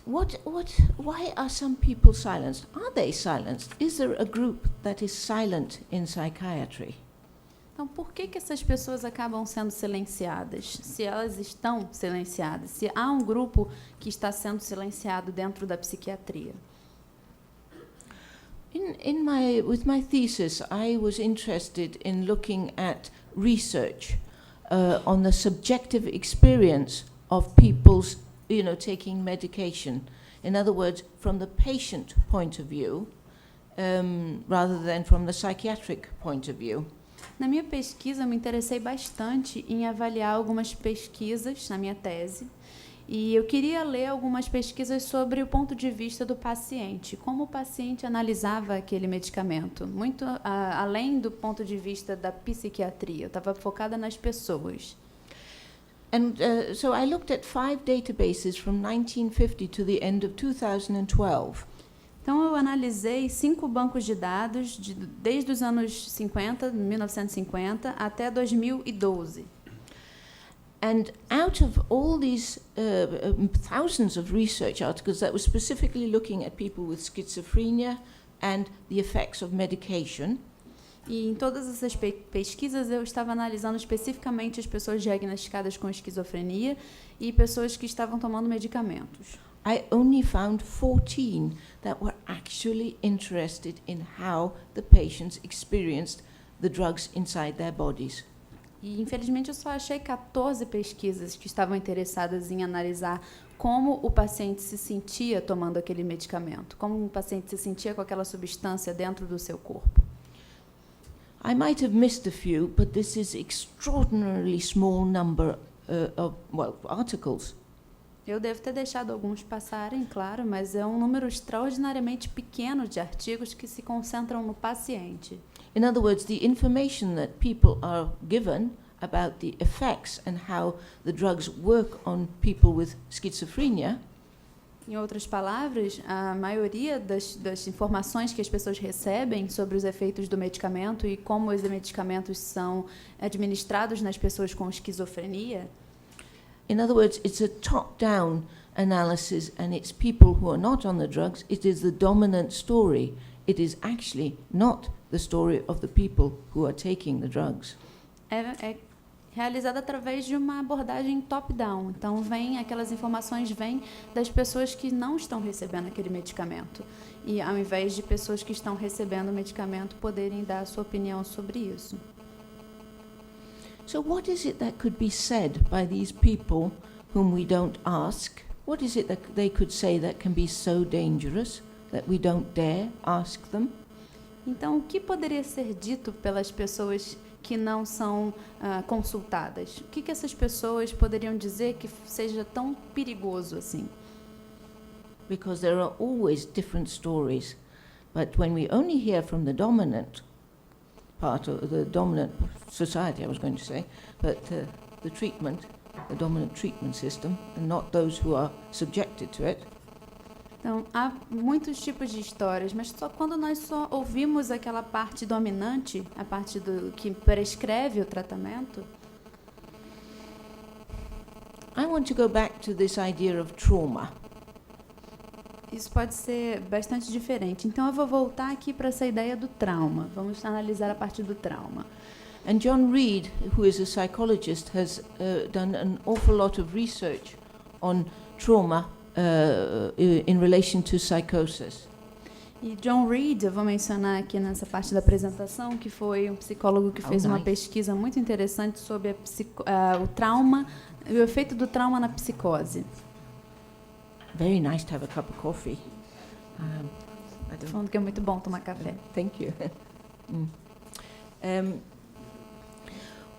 Why are some people silenced? Are they silenced? Is there a group that is silent in psychiatry? Então, por que essas pessoas acabam sendo silenciadas? Se elas estão silenciadas, se há um grupo que está sendo silenciado dentro da psiquiatria. With my thesis, I was interested in looking at research on the subjective experience of people's, taking medication. In other words, from the patient point of view, rather than from the psychiatric point of view. Na minha pesquisa, eu me interessei bastante em avaliar algumas pesquisas na minha tese, e eu queria ler algumas pesquisas sobre o ponto de vista do paciente, como o paciente analisava aquele medicamento, muito além do ponto de vista da psiquiatria. Eu estava focada nas pessoas. And so I looked at 5 databases from 1950 to the end of 2012. Então, eu analisei 5 bancos de dados desde os anos 1950, até 2012. And out of all these thousands of research articles that were specifically looking at people with schizophrenia and the effects of medication, e em todas essas pesquisas eu estava analisando especificamente as pessoas diagnosticadas com esquizofrenia e pessoas que estavam tomando medicamentos. I only found 14 that were actually interested in how the patients experienced the drugs inside their bodies. E, infelizmente, eu só achei 14 pesquisas que estavam interessadas em analisar como o paciente se sentia tomando aquele medicamento, como o paciente se sentia com aquela substância dentro do seu corpo. I might have missed a few, but this is extraordinarily small number of articles. Eu devo ter deixado alguns passarem, claro, mas é um número extraordinariamente pequeno de artigos que se concentram no paciente. In other words, the information that people are given about the effects and how the drugs work on people with schizophrenia. Em outras palavras, a maioria das informações que as pessoas recebem sobre os efeitos do medicamento e como os medicamentos são administrados nas pessoas com esquizofrenia. In other words, it's a top-down analysis, and it's people who are not on the drugs. It is the dominant story. It is actually not the story of the people who are taking the drugs. É realizada através de uma abordagem top-down. Então, aquelas informações vêm das pessoas que não estão recebendo aquele medicamento. E, ao invés de pessoas que estão recebendo o medicamento poderem dar a sua opinião sobre isso. So what is it that could be said by these people whom we don't ask? What is it that they could say that can be so dangerous that we don't dare ask them? Então, o que poderia ser dito pelas pessoas que não são consultadas? O que essas pessoas poderiam dizer que seja tão perigoso assim? Because there are always different stories, but when we only hear from the dominant part of the dominant society, I was going to say, but the dominant treatment system, and not those who are subjected to it. Então, há muitos tipos de histórias, mas só quando nós só ouvimos aquela parte dominante, a parte do que prescreve o tratamento. I want to go back to this idea of trauma. Isso pode ser bastante diferente. Então, eu vou voltar aqui para essa ideia do trauma. Vamos analisar a parte do trauma. And John Reed, who is a psychologist, has done an awful lot of research on trauma in relation to psychosis. E John Reed, eu vou mencionar aqui nessa parte da apresentação, que foi um psicólogo que fez uma pesquisa muito interessante sobre o trauma e o efeito do trauma na psicose. Very nice to have a cup of coffee. Estou falando que é muito bom tomar café. Thank you.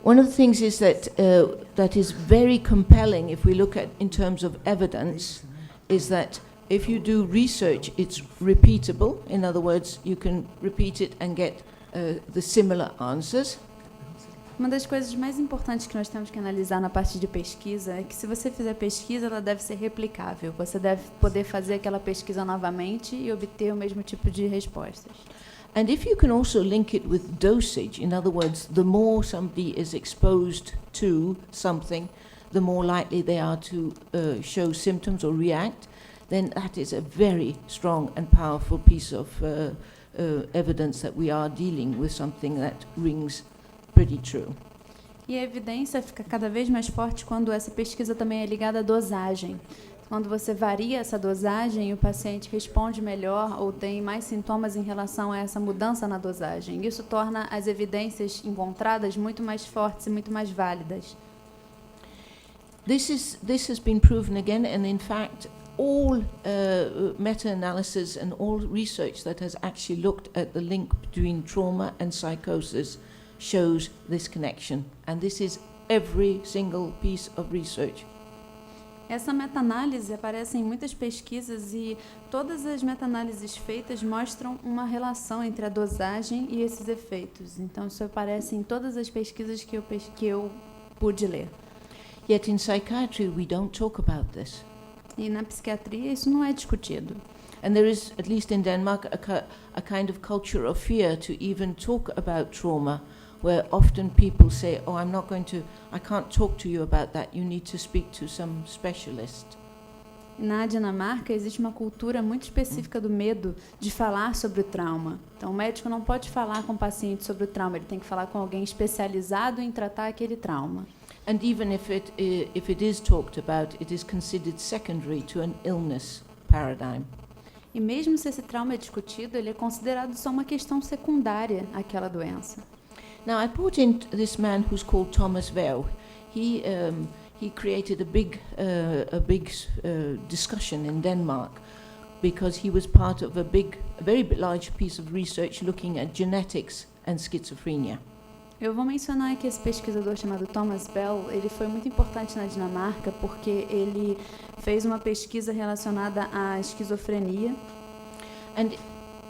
One of the things is that is very compelling if we look at in terms of evidence is that if you do research, it's repeatable. In other words, you can repeat it and get the similar answers. Uma das coisas mais importantes que nós temos que analisar na parte de pesquisa é que se você fizer pesquisa, ela deve ser replicável. Você deve poder fazer aquela pesquisa novamente e obter o mesmo tipo de respostas. And if you can also link it with dosage, in other words, the more somebody is exposed to something, the more likely they are to show symptoms or react, then that is a very strong and powerful piece of evidence that we are dealing with something that rings pretty true. E a evidência fica cada vez mais forte quando essa pesquisa também é ligada à dosagem. Quando você varia essa dosagem, o paciente responde melhor ou tem mais sintomas em relação a essa mudança na dosagem. Isso torna as evidências encontradas muito mais fortes e muito mais válidas. This has been proven again, and in fact, all meta-analysis and all research that has actually looked at the link between trauma and psychosis shows this connection, and this is every single piece of research. Essa meta-análise aparece em muitas pesquisas e todas as meta-análises feitas mostram uma relação entre a dosagem e esses efeitos. Então, isso aparece em todas as pesquisas que eu pude ler. Yet in psychiatry we don't talk about this. E na psiquiatria isso não é discutido. And there is, at least in Denmark, a kind of culture of fear to even talk about trauma, where often people say, oh, I can't talk to you about that, you need to speak to some specialist. Na Dinamarca existe uma cultura muito específica do medo de falar sobre o trauma. Então o médico não pode falar com o paciente sobre o trauma, ele tem que falar com alguém especializado em tratar aquele trauma. And even if it is talked about, it is considered secondary to an illness paradigm. E mesmo se esse trauma é discutido, ele é considerado só uma questão secundária àquela doença. Now I brought in this man who's called Thomas Vell. He created a big discussion in Denmark because he was part of a very large piece of research looking at genetics and schizophrenia. Eu vou mencionar que esse pesquisador chamado Thomas Bell, ele foi muito importante na Dinamarca porque ele fez uma pesquisa relacionada à esquizofrenia. And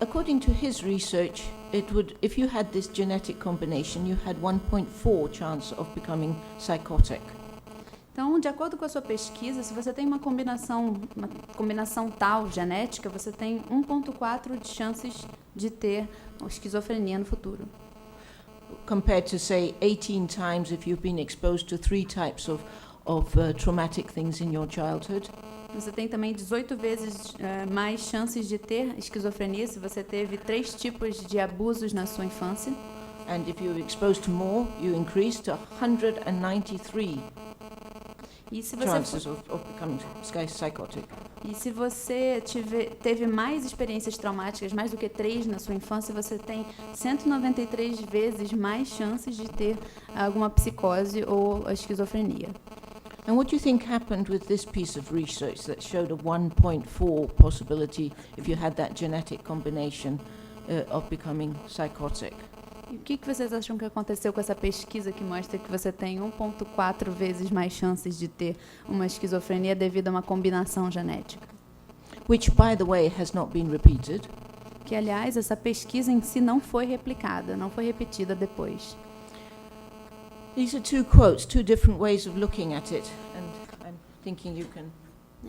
according to his research, if you had this genetic combination, you had 1.4 chance of becoming psychotic. Então, de acordo com a sua pesquisa, se você tem uma combinação tal genética, você tem 1.4 de chances de ter esquizofrenia no futuro. Compared to, say, 18 times if you've been exposed to 3 types of traumatic things in your childhood. Você tem também 18 vezes mais chances de ter esquizofrenia se você teve 3 tipos de abusos na sua infância. And if you're exposed to more, you increase to 193 chances of becoming psychotic. E se você teve mais experiências traumáticas, mais do que 3 na sua infância, você tem 193 vezes mais chances de ter alguma psicose ou a esquizofrenia. And what do you think happened with this piece of research that showed a 1.4 possibility if you had that genetic combination of becoming psychotic? E o que vocês acham que aconteceu com essa pesquisa que mostra que você tem 1.4 vezes mais chances de ter uma esquizofrenia devido a uma combinação genética? Which, by the way, has not been repeated. Que, aliás, essa pesquisa em si não foi replicada, não foi repetida depois. These are 2 quotes, 2 different ways of looking at it, and I'm thinking you can...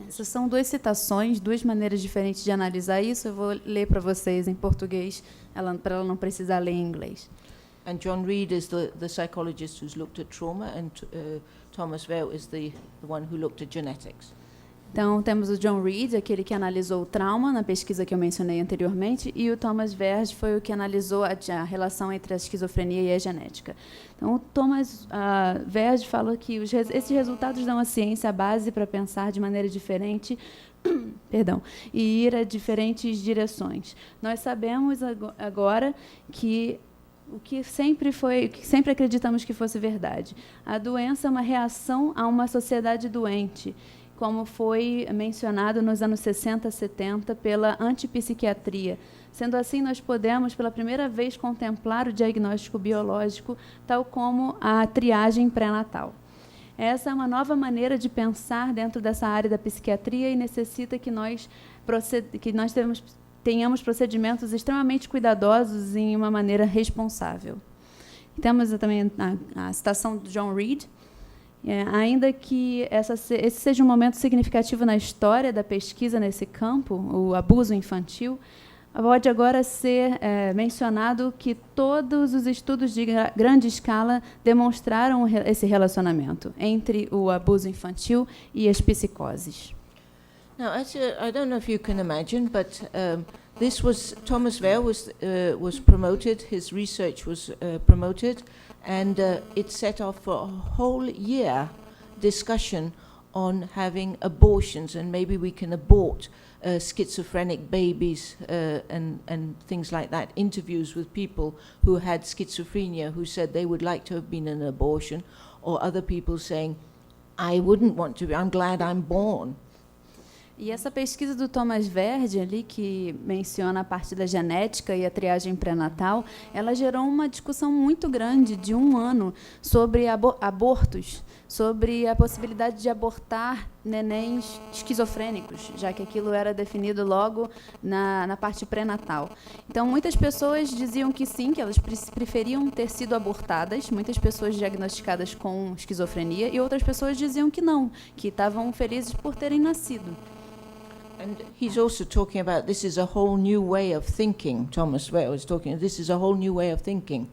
Essas são 2 citações, 2 maneiras diferentes de analisar isso. Eu vou ler para vocês em português, para ela não precisar ler em inglês. And John Reed is the psychologist who's looked at trauma, and Thomas Vell is the one who looked at genetics. Então, temos o John Reed, aquele que analisou o trauma na pesquisa que eu mencionei anteriormente, e o Thomas Verge foi o que analisou a relação entre a esquizofrenia e a genética. Então, o Thomas Verge falou que esses resultados dão à ciência a base para pensar de maneira diferente e ir a diferentes direções. Nós sabemos agora que o que sempre acreditamos que fosse verdade. A doença é uma reação a uma sociedade doente, como foi mencionado nos anos 60, 70, pela antipsiquiatria. Sendo assim, nós podemos, pela primeira vez, contemplar o diagnóstico biológico, tal como a triagem pré-natal. Essa é uma nova maneira de pensar dentro dessa área da psiquiatria e necessita que nós tenhamos procedimentos extremamente cuidadosos e em uma maneira responsável. Temos também a citação do John Reed. Ainda que esse seja um momento significativo na história da pesquisa nesse campo, o abuso infantil, pode agora ser mencionado que todos os estudos de grande escala demonstraram esse relacionamento entre o abuso infantil e as psicoses. Now, I don't know if you can imagine, but this was Thomas Wehr was promoted. His research was promoted, and it set off for a whole year discussion on having abortions, and maybe we can abort schizophrenic babies and things like that. Interviews with people who had schizophrenia who said they would like to have been an abortion, or other people saying, I wouldn't want to be, I'm glad I'm born. E essa pesquisa do Thomas Verde ali, que menciona a parte da genética e a triagem pré-natal, ela gerou uma discussão muito grande de 1 ano sobre abortos, sobre a possibilidade de abortar nenéns esquizofrênicos, já que aquilo era definido logo na parte pré-natal. Então, muitas pessoas diziam que sim, que elas preferiam ter sido abortadas, muitas pessoas diagnosticadas com esquizofrenia, e outras pessoas diziam que não, que estavam felizes por terem nascido. And he's also talking about this is a whole new way of thinking. Thomas Wehr was talking, this is a whole new way of thinking.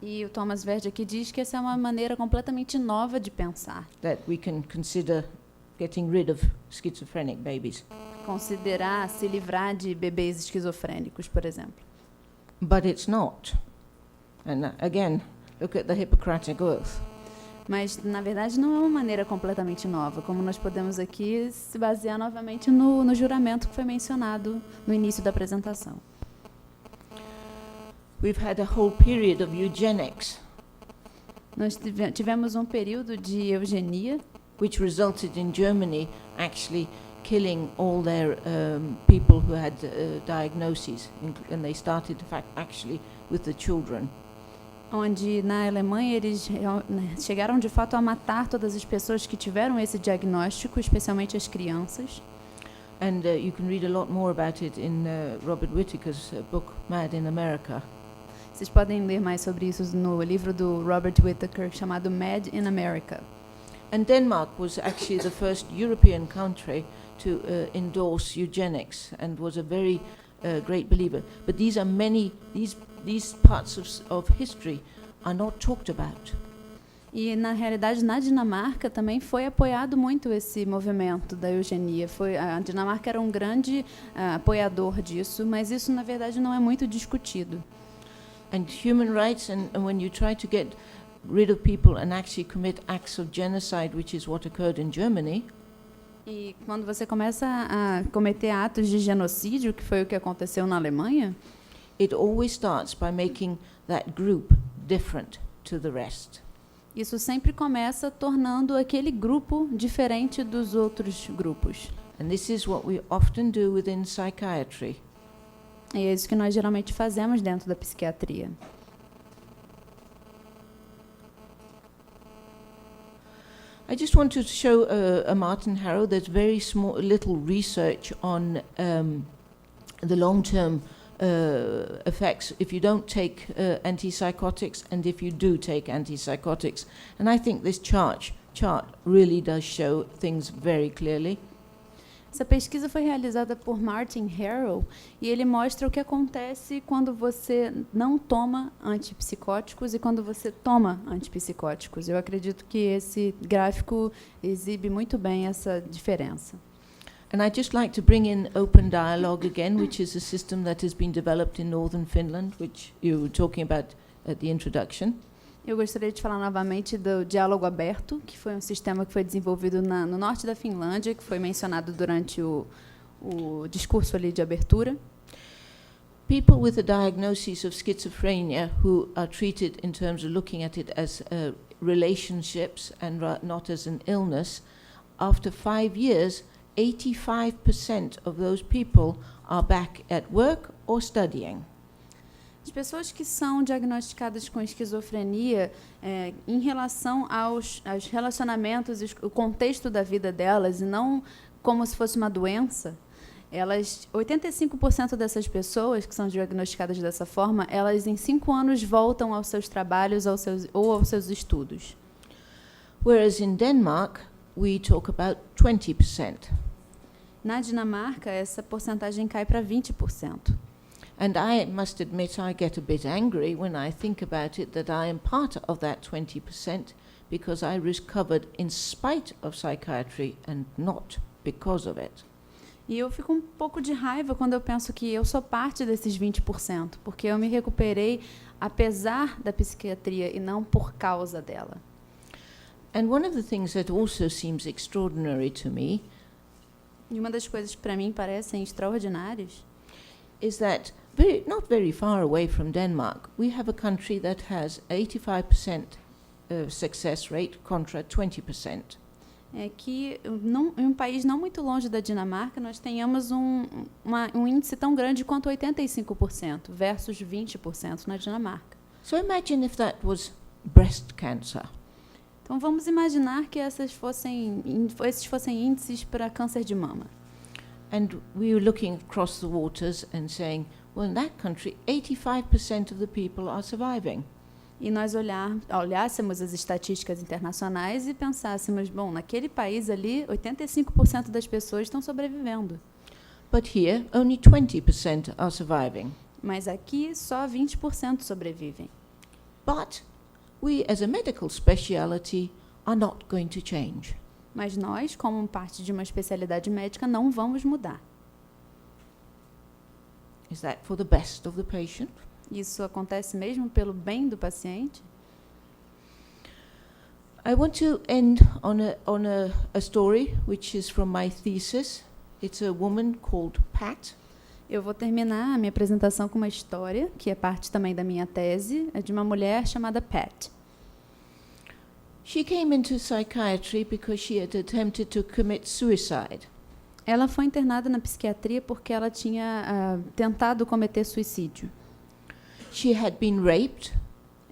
E o Thomas Verde aqui diz que essa é uma maneira completamente nova de pensar. That we can consider getting rid of schizophrenic babies. Considerar se livrar de bebês esquizofrênicos, por exemplo. But it's not. And again, look at the Hippocratic Oath. Mas, na verdade, não é uma maneira completamente nova, como nós podemos aqui se basear novamente no juramento que foi mencionado no início da apresentação. We've had a whole period of eugenics. Nós tivemos um período de eugenia, which resulted in Germany actually killing all their people who had diagnoses, and they started, in fact, actually with the children. Onde na Alemanha eles chegaram de fato a matar todas as pessoas que tiveram esse diagnóstico, especialmente as crianças. And you can read a lot more about it in Robert Whittaker's book Mad in America. Vocês podem ler mais sobre isso no livro do Robert Whittaker chamado Mad in America. And Denmark was actually the first European country to endorse eugenics and was a very great believer. But these are these parts of history are not talked about. E na realidade na Dinamarca também foi apoiado muito esse movimento da eugenia. A Dinamarca era um grande apoiador disso, mas isso na verdade não é muito discutido. And human rights, and when you try to get rid of people and actually commit acts of genocide, which is what occurred in Germany. E quando você começa a cometer atos de genocídio, que foi o que aconteceu na Alemanha, it always starts by making that group different to the rest. Isso sempre começa tornando aquele grupo diferente dos outros grupos. And this is what we often do within psychiatry. E é isso que nós geralmente fazemos dentro da psiquiatria. I just want to show a Martin Harrow. There's very small, little research on the long-term effects if you don't take antipsychotics and if you do take antipsychotics. And I think this chart really does show things very clearly. Essa pesquisa foi realizada por Martin Harrow e ele mostra o que acontece quando você não toma antipsicóticos e quando você toma antipsicóticos. Eu acredito que esse gráfico exibe muito bem essa diferença. And I'd just like to bring in open dialogue again, which is a system that has been developed in northern Finland, which you were talking about at the introduction. Eu gostaria de falar novamente do diálogo aberto, que foi um sistema que foi desenvolvido no norte da Finlândia, que foi mencionado durante o discurso ali de abertura. People with a diagnosis of schizophrenia who are treated in terms of looking at it as relationships and not as an illness, after 5 years, 85% of those people are back at work or studying. As pessoas que são diagnosticadas com esquizofrenia, em relação aos relacionamentos, o contexto da vida delas, e não como se fosse uma doença, 85% dessas pessoas que são diagnosticadas dessa forma, elas em 5 anos voltam aos seus trabalhos ou aos seus estudos. Whereas in Denmark, we talk about 20%. Na Dinamarca, essa porcentagem cai para 20%. And I must admit I get a bit angry when I think about it that I am part of that 20% because I recovered in spite of psychiatry and not because of it. E eu fico um pouco de raiva quando eu penso que eu sou parte desses 20%, porque eu me recuperei apesar da psiquiatria e não por causa dela. And one of the things that also seems extraordinary to me E uma das coisas que para mim parecem extraordinárias is that not very far away from Denmark, we have a country that has 85% success rate contra 20%. é que em um país não muito longe da Dinamarca, nós tenhamos um índice tão grande quanto 85% versus 20% na Dinamarca. So imagine if that was breast cancer. Então vamos imaginar que esses fossem índices para câncer de mama. And we were looking across the waters and saying, well, in that country, 85% of the people are surviving. E nós olhássemos as estatísticas internacionais e pensássemos, bom, naquele país ali, 85% das pessoas estão sobrevivendo. But here, only 20% are surviving. Mas aqui, só 20% sobrevivem. But we, as a medical speciality, are not going to change. Mas nós, como parte de uma especialidade médica, não vamos mudar. Is that for the best of the patient? Isso acontece mesmo pelo bem do paciente? I want to end on a story which is from my thesis. It's a woman called Pat. Eu vou terminar a minha apresentação com uma história, que é parte também da minha tese, é de uma mulher chamada Pat. She came into psychiatry because she had attempted to commit suicide. Ela foi internada na psiquiatria porque ela tinha tentado cometer suicídio. She had been raped.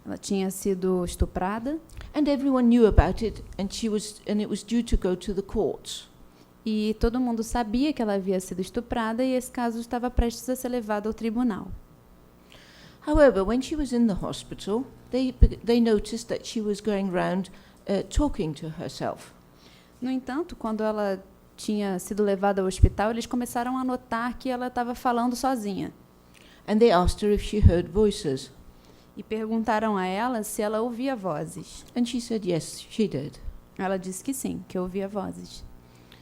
Ela tinha sido estuprada. And everyone knew about it, and it was due to go to the courts. E todo mundo sabia que ela havia sido estuprada e esse caso estava prestes a ser levado ao tribunal. However, when she was in the hospital, they noticed that she was going round talking to herself. No entanto, quando ela tinha sido levada ao hospital, eles começaram a notar que ela estava falando sozinha. And they asked her if she heard voices. E perguntaram a ela se ela ouvia vozes. And she said yes, she did. Ela disse que sim, que ouvia vozes.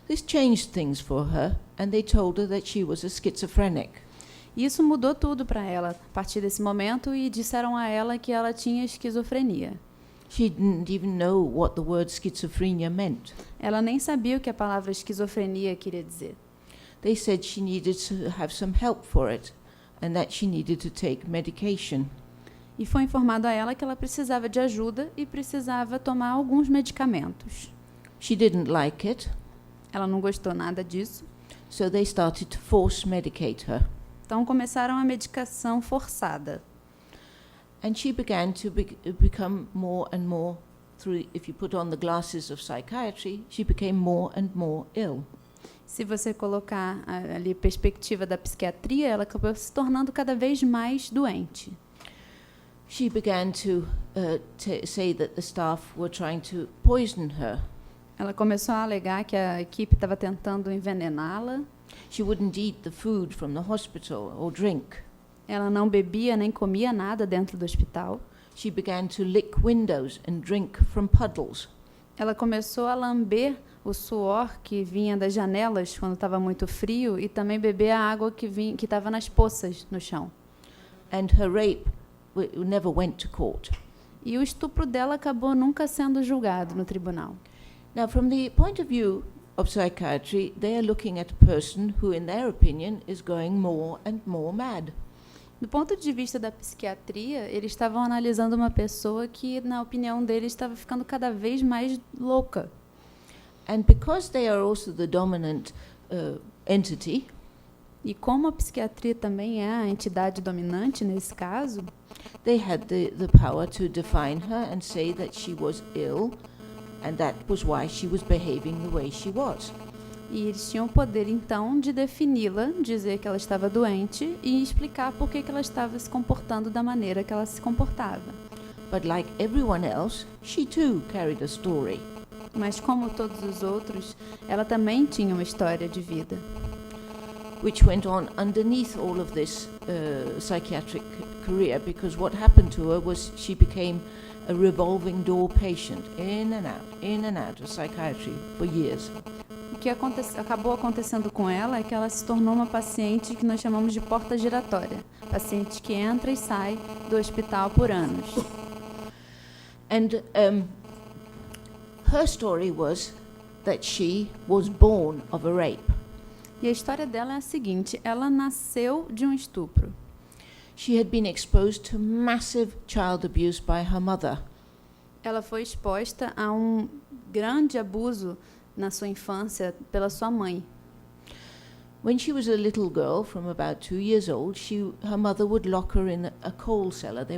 This changed things for her, and they told her that she was a schizophrenic. Isso mudou tudo para ela a partir desse momento e disseram a ela que ela tinha esquizofrenia. She didn't even know what the word schizophrenia meant. Ela nem sabia o que a palavra esquizofrenia queria dizer. They said she needed to have some help for it, and that she needed to take medication. E foi informado a ela que ela precisava de ajuda e precisava tomar alguns medicamentos. She didn't like it. Ela não gostou nada disso. So they started to force medicate her. Então começaram a medicação forçada. And she began to become more and more, if you put on the glasses of psychiatry, she became more and more ill. Se você colocar ali a perspectiva da psiquiatria, ela acabou se tornando cada vez mais doente. She began to say that the staff were trying to poison her. Ela começou a alegar que a equipe estava tentando envenená-la. She wouldn't eat the food from the hospital or drink. Ela não bebia nem comia nada dentro do hospital. She began to lick windows and drink from puddles. Ela começou a lamber o suor que vinha das janelas quando estava muito frio e também beber a água que estava nas poças no chão. And her rape never went to court. E o estupro dela acabou nunca sendo julgado no tribunal. Now, from the point of view of psychiatry, they are looking at a person who, in their opinion, is going more and more mad. Do ponto de vista da psiquiatria, eles estavam analisando uma pessoa que, na opinião deles, estava ficando cada vez mais louca. And because they are also the dominant entity, e como a psiquiatria também é a entidade dominante nesse caso, they had the power to define her and say that she was ill, and that was why she was behaving the way she was. E eles tinham o poder, então, de defini-la, dizer que ela estava doente e explicar por que ela estava se comportando da maneira que ela se comportava. But like everyone else, she too carried a story. Mas como todos os outros, ela também tinha uma história de vida. Which went on underneath all of this psychiatric career, because what happened to her was she became a revolving door patient, in and out of psychiatry for years. que acabou acontecendo com ela é que ela se tornou uma paciente que nós chamamos de porta giratória. Paciente que entra e sai do hospital por anos. And her story was that she was born of a rape. E a história dela é a seguinte: ela nasceu de um estupro. She had been exposed to massive child abuse by her mother. Ela foi exposta a um grande abuso na sua infância pela sua mãe. When she was a little girl, from about 2 years old, her mother would lock her in a coal cellar. They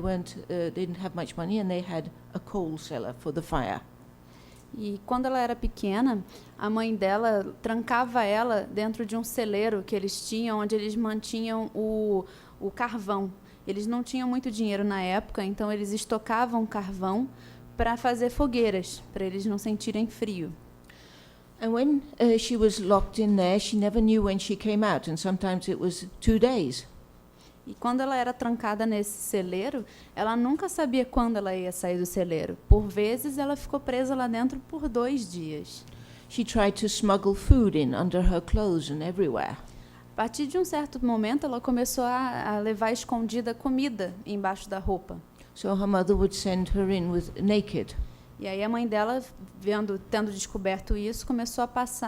didn't have much money, and they had a coal cellar for the fire. E quando ela era pequena, a mãe dela trancava ela dentro de um celeiro que eles tinham, onde eles mantinham o carvão. Eles não tinham muito dinheiro na época, então eles estocavam carvão para fazer fogueiras, para eles não sentirem frio. And when she was locked in there, she never knew when she came out, and sometimes it was 2 days. E quando ela era trancada nesse celeiro, ela nunca sabia quando ela ia sair do celeiro. Por vezes, ela ficou presa lá dentro por 2 dias. She tried to smuggle food in under her clothes and everywhere. A partir de um certo momento, ela começou a levar escondida comida embaixo da roupa. So her mother would send her in naked. E aí a mãe dela, tendo descoberto isso,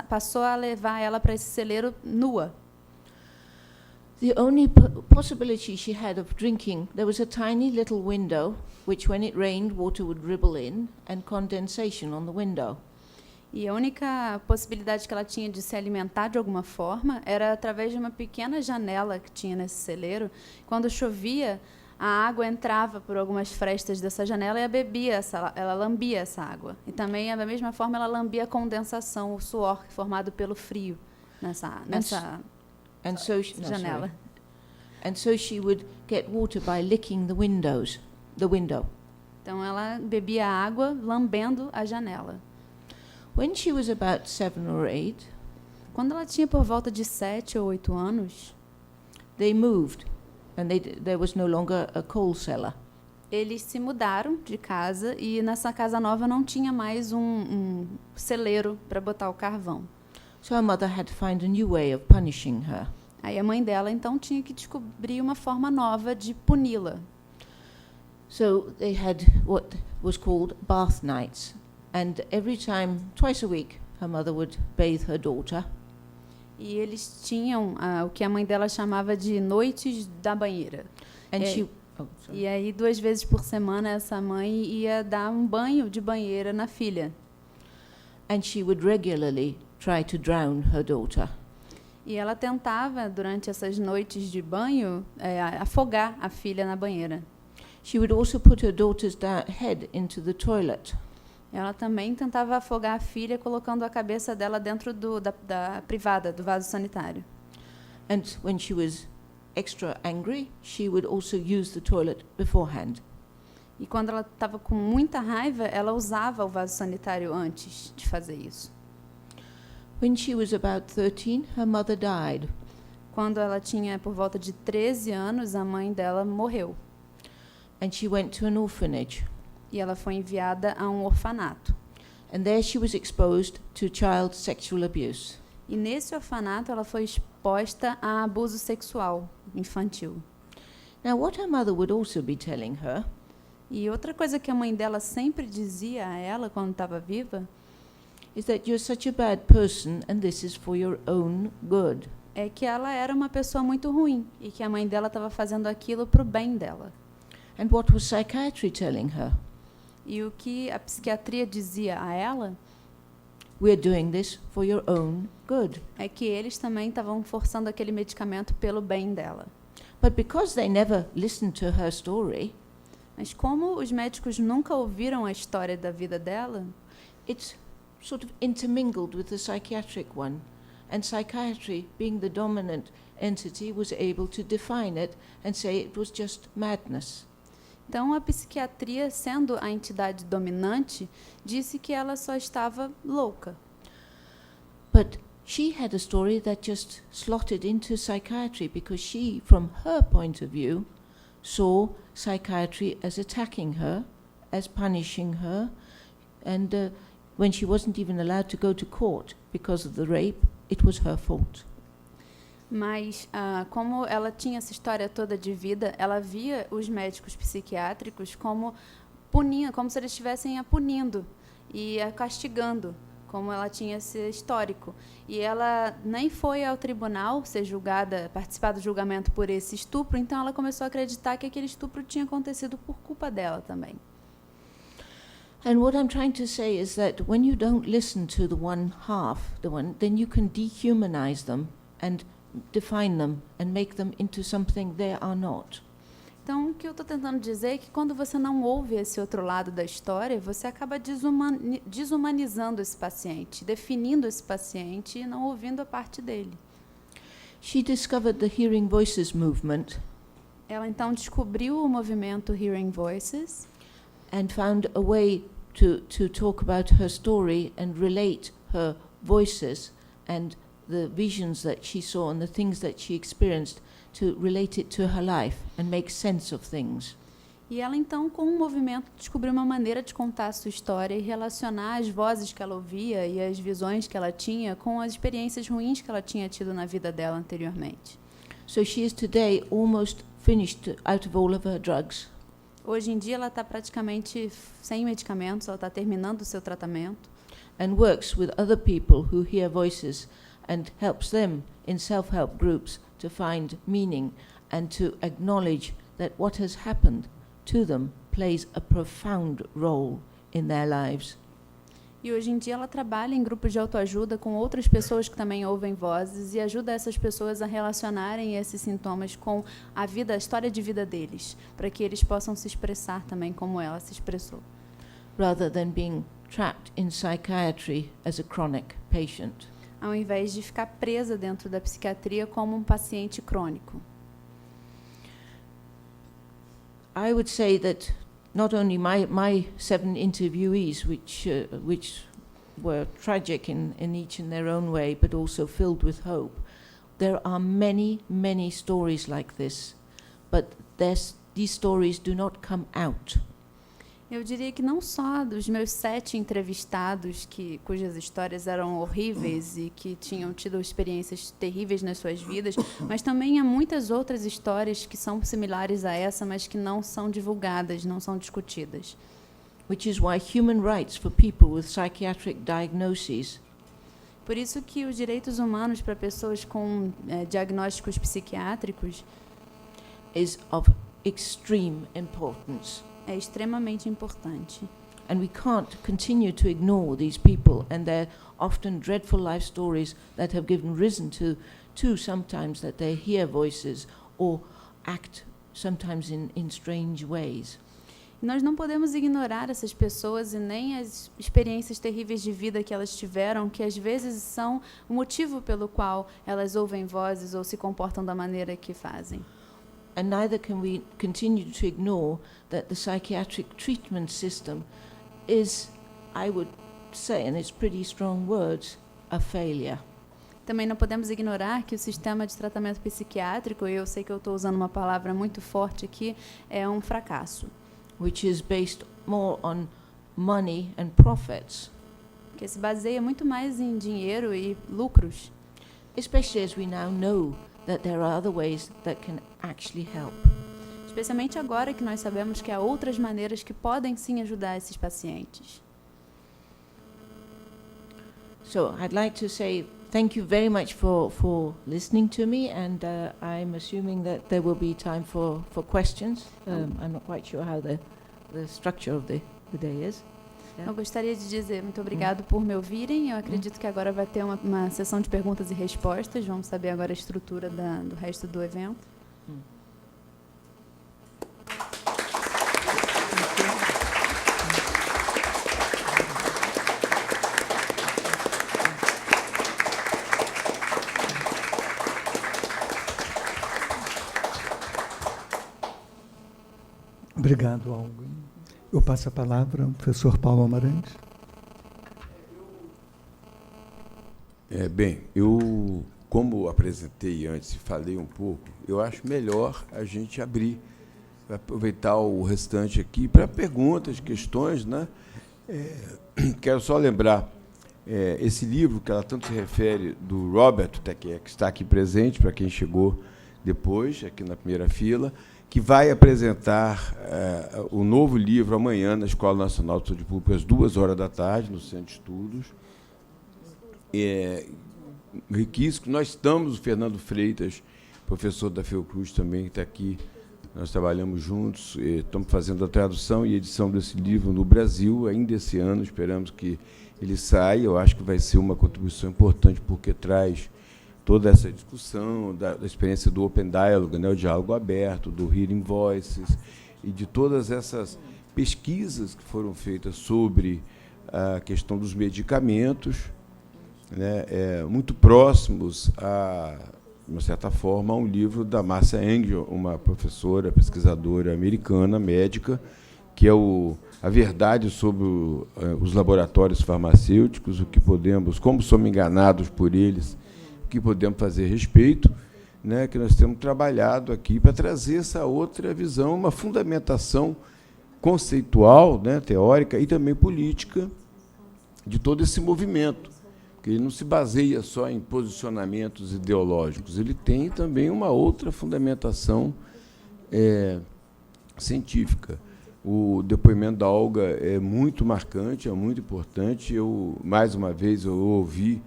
passou a levar ela para esse celeiro nua. The only possibility she had of drinking, there was a tiny little window, which when it rained, water would dribble in, and condensation on the window. E a única possibilidade que ela tinha de se alimentar de alguma forma era através de uma pequena janela que tinha nesse celeiro. Quando chovia, a água entrava por algumas frestas dessa janela e ela lambia essa água. E também, da mesma forma, ela lambia a condensação, o suor formado pelo frio nessa janela. And so she would get water by licking the window. Então, ela bebia água lambendo a janela. When she was about 7 or 8, quando ela tinha por volta de 7 ou 8 anos, they moved. And there was no longer a coal cellar. Eles se mudaram de casa e nessa casa nova não tinha mais um celeiro para botar o carvão. So her mother had to find a new way of punishing her. Aí a mãe dela então tinha que descobrir uma forma nova de puni-la. So they had what was called bath nights, and every time, twice a week, her mother would bathe her daughter. E eles tinham o que a mãe dela chamava de noites da banheira. E aí 2 vezes por semana essa mãe ia dar um banho de banheira na filha. And she would regularly try to drown her daughter. E ela tentava durante essas noites de banho afogar a filha na banheira. She would also put her daughter's head into the toilet. Ela também tentava afogar a filha colocando a cabeça dela dentro da privada, do vaso sanitário. And when she was extra angry, she would also use the toilet beforehand. E quando ela estava com muita raiva, ela usava o vaso sanitário antes de fazer isso. When she was about 13, her mother died. Quando ela tinha por volta de 13 anos, a mãe dela morreu. And she went to an orphanage. E ela foi enviada a um orfanato. And there she was exposed to child sexual abuse. E nesse orfanato ela foi exposta a abuso sexual infantil. Now what her mother would also be telling her. E outra coisa que a mãe dela sempre dizia a ela quando estava viva is that you're such a bad person and this is for your own good. É que ela era uma pessoa muito ruim e que a mãe dela estava fazendo aquilo para o bem dela. And what was psychiatry telling her? E o que a psiquiatria dizia a ela? We're doing this for your own good. É que eles também estavam forçando aquele medicamento pelo bem dela. But because they never listened to her story, mas como os médicos nunca ouviram a história da vida dela, it's sort of intermingled with the psychiatric one. And psychiatry, being the dominant entity, was able to define it and say it was just madness. Então, a psiquiatria, sendo a entidade dominante, disse que ela só estava louca. But she had a story that just slotted into psychiatry because she, from her point of view, saw psychiatry as attacking her, as punishing her, and when she wasn't even allowed to go to court because of the rape, it was her fault. Mas, como ela tinha essa história toda de vida, ela via os médicos psiquiátricos como punindo, como se eles estivessem a punindo e a castigando, como ela tinha esse histórico. E ela nem foi ao tribunal ser julgada, participar do julgamento por esse estupro, então ela começou a acreditar que aquele estupro tinha acontecido por culpa dela também. And what I'm trying to say is that when you don't listen to the one half, then you can dehumanize them and define them and make them into something they are not. Então, o que eu estou tentando dizer é que quando você não ouve esse outro lado da história, você acaba desumanizando esse paciente, definindo esse paciente e não ouvindo a parte dele. She discovered the Hearing Voices movement. Ela então descobriu o movimento Hearing Voices and found a way to talk about her story and relate her voices and the visions that she saw and the things that she experienced to relate it to her life and make sense of things. E ela então, com o movimento, descobriu uma maneira de contar a sua história e relacionar as vozes que ela ouvia e as visões que ela tinha com as experiências ruins que ela tinha tido na vida dela anteriormente. So she is today almost finished out of all of her drugs. Hoje em dia ela está praticamente sem medicamentos, ela está terminando o seu tratamento. And works with other people who hear voices and helps them in self-help groups to find meaning and to acknowledge that what has happened to them plays a profound role in their lives. E hoje em dia ela trabalha em grupos de autoajuda com outras pessoas que também ouvem vozes e ajuda essas pessoas a relacionarem esses sintomas com a vida, a história de vida deles, para que eles possam se expressar também como ela se expressou. Rather than being trapped in psychiatry as a chronic patient. Ao invés de ficar presa dentro da psiquiatria como um paciente crônico. I would say that not only my 7 interviewees, which were tragic in each in their own way, but also filled with hope, there are many, many stories like this, but these stories do not come out. Eu diria que não só dos meus 7 entrevistados cujas histórias eram horríveis e que tinham tido experiências terríveis nas suas vidas, mas também há muitas outras histórias que são similares a essa, mas que não são divulgadas, não são discutidas. Which is why human rights for people with psychiatric diagnoses Por isso que os direitos humanos para pessoas com diagnósticos psiquiátricos is of extreme importance. É extremamente importante. And we can't continue to ignore these people and their often dreadful life stories that have given reason to sometimes that they hear voices or act sometimes in strange ways. Nós não podemos ignorar essas pessoas e nem as experiências terríveis de vida que elas tiveram, que às vezes são o motivo pelo qual elas ouvem vozes ou se comportam da maneira que fazem. And neither can we continue to ignore that the psychiatric treatment system is, I would say, and it's pretty strong words, a failure. Também não podemos ignorar que o sistema de tratamento psiquiátrico, e eu sei que eu estou usando uma palavra muito forte aqui, é um fracasso. Which is based more on money and profits. Que se baseia muito mais em dinheiro e lucros. Especially as we now know that there are other ways that can actually help. Especialmente agora que nós sabemos que há outras maneiras que podem sim ajudar esses pacientes. So I'd like to say thank you very much for listening to me, and I'm assuming that there will be time for questions. I'm not quite sure how the structure of the day is. Yeah. Eu gostaria de dizer muito obrigado por me ouvirem. Eu acredito que agora vai ter uma sessão de perguntas e respostas. Vamos saber agora a estrutura do resto do evento. Obrigado, Olga. Eu passo a palavra ao professor Paulo Amarante. Bem, eu, como apresentei antes e falei um pouco, eu acho melhor a gente abrir, aproveitar o restante aqui para perguntas, questões, né? Quero só lembrar, esse livro que ela tanto se refere, do Robert, que está aqui presente, para quem chegou depois, aqui na primeira fila, que vai apresentar o novo livro amanhã na Escola Nacional de Saúde Pública, às 14h, no Centro de Estudos. Riquíssimo. Nós estamos, o Fernando Freitas, professor da Fiocruz também, que está aqui, nós trabalhamos juntos, estamos fazendo a tradução e edição desse livro no Brasil, ainda esse ano, esperamos que ele saia. Eu acho que vai ser uma contribuição importante, porque traz toda essa discussão da experiência do Open Dialogue, né, o diálogo aberto, do Hearing Voices, e de todas essas pesquisas que foram feitas sobre a questão dos medicamentos, né, muito próximos, de uma certa forma, a um livro da Marcia Engel, uma professora, pesquisadora americana, médica, que é a verdade sobre os laboratórios farmacêuticos, o que podemos, como somos enganados por eles, o que podemos fazer a respeito, né, que nós temos trabalhado aqui para trazer essa outra visão, uma fundamentação conceitual, né, teórica e também política de todo esse movimento, que ele não se baseia só em posicionamentos ideológicos, ele tem também uma outra fundamentação científica. O depoimento da Olga é muito marcante, é muito importante. Mais uma vez, eu ouvi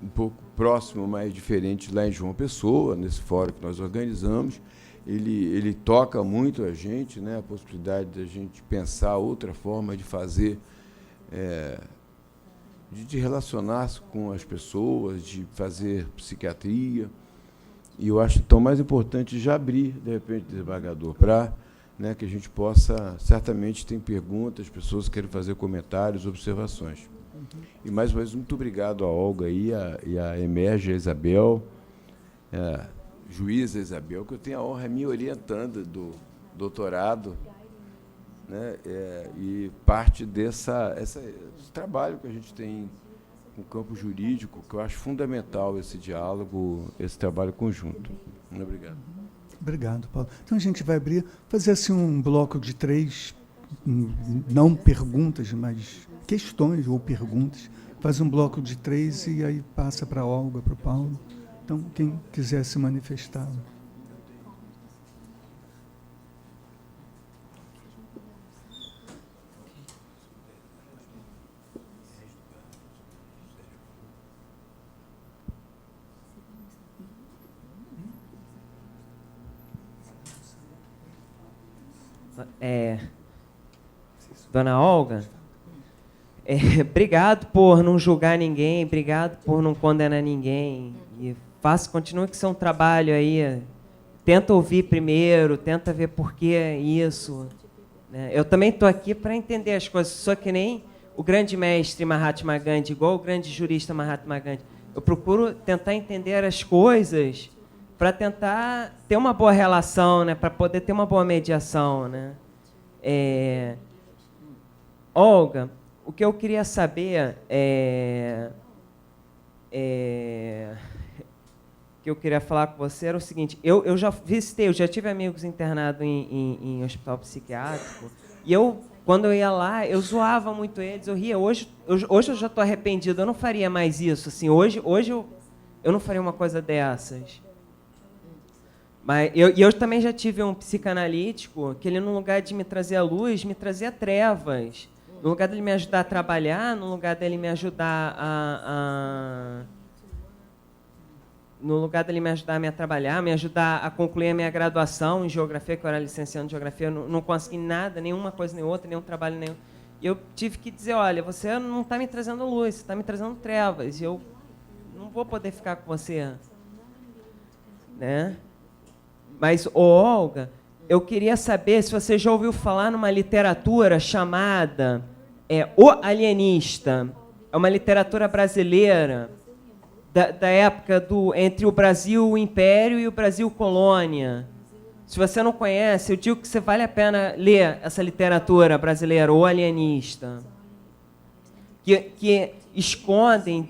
um pouco próximo, mas diferente, lá em João Pessoa, nesse fórum que nós organizamos. Ele toca muito a gente, né, a possibilidade de a gente pensar outra forma de fazer, de relacionar-se com as pessoas, de fazer psiquiatria. E eu acho, então, mais importante já abrir, de repente, desembargador, para, né, que a gente possa, certamente tem perguntas, pessoas que querem fazer comentários, observações. E, mais uma vez, muito obrigado a Olga e a EMERJ, a Isabel, a juíza Isabel, que eu tenho a honra me orientando do doutorado, né, e parte desse trabalho que a gente tem com o campo jurídico, que eu acho fundamental esse diálogo, esse trabalho conjunto. Muito obrigado. Obrigado, Paulo. Então, a gente vai fazer assim um bloco de 3, não perguntas, mas questões ou perguntas. Faz um bloco de 3 e aí passa para a Olga, para o Paulo. Então, quem quiser se manifestar. Dona Olga, obrigado por não julgar ninguém, obrigado por não condenar ninguém. E continue com seu trabalho aí. Tenta ouvir primeiro, tenta ver por que isso. Né? Eu também estou aqui para entender as coisas. Sou que nem o grande mestre Mahatma Gandhi, igual o grande jurista Mahatma Gandhi. Eu procuro tentar entender as coisas para tentar ter uma boa relação, né? Para poder ter uma boa mediação, né? Olga, o que eu queria saber que eu queria falar com você era o seguinte: eu já visitei, eu já tive amigos internados em hospital psiquiátrico, e quando eu ia lá, eu zoava muito eles, eu ria. Hoje eu já estou arrependido, eu não faria mais isso. Assim, hoje eu não faria uma coisa dessas. Mas eu também já tive um psicanalítico que ele, no lugar de me trazer a luz, me trazia trevas. No lugar dele me ajudar a trabalhar, no lugar dele me ajudar no lugar dele me ajudar a trabalhar, me ajudar a concluir a minha graduação em geografia, que eu era licenciado em geografia, eu não consegui nada, nenhuma coisa nem outra, nenhum trabalho nenhum. E eu tive que dizer: olha, você não está me trazendo luz, você está me trazendo trevas, e eu não vou poder ficar com você. Né? Mas, Olga, eu queria saber se você já ouviu falar numa literatura chamada O Alienista. É uma literatura brasileira da época entre o Brasil o Império e o Brasil Colônia. Se você não conhece, eu digo que vale a pena ler essa literatura brasileira, O Alienista, que escondem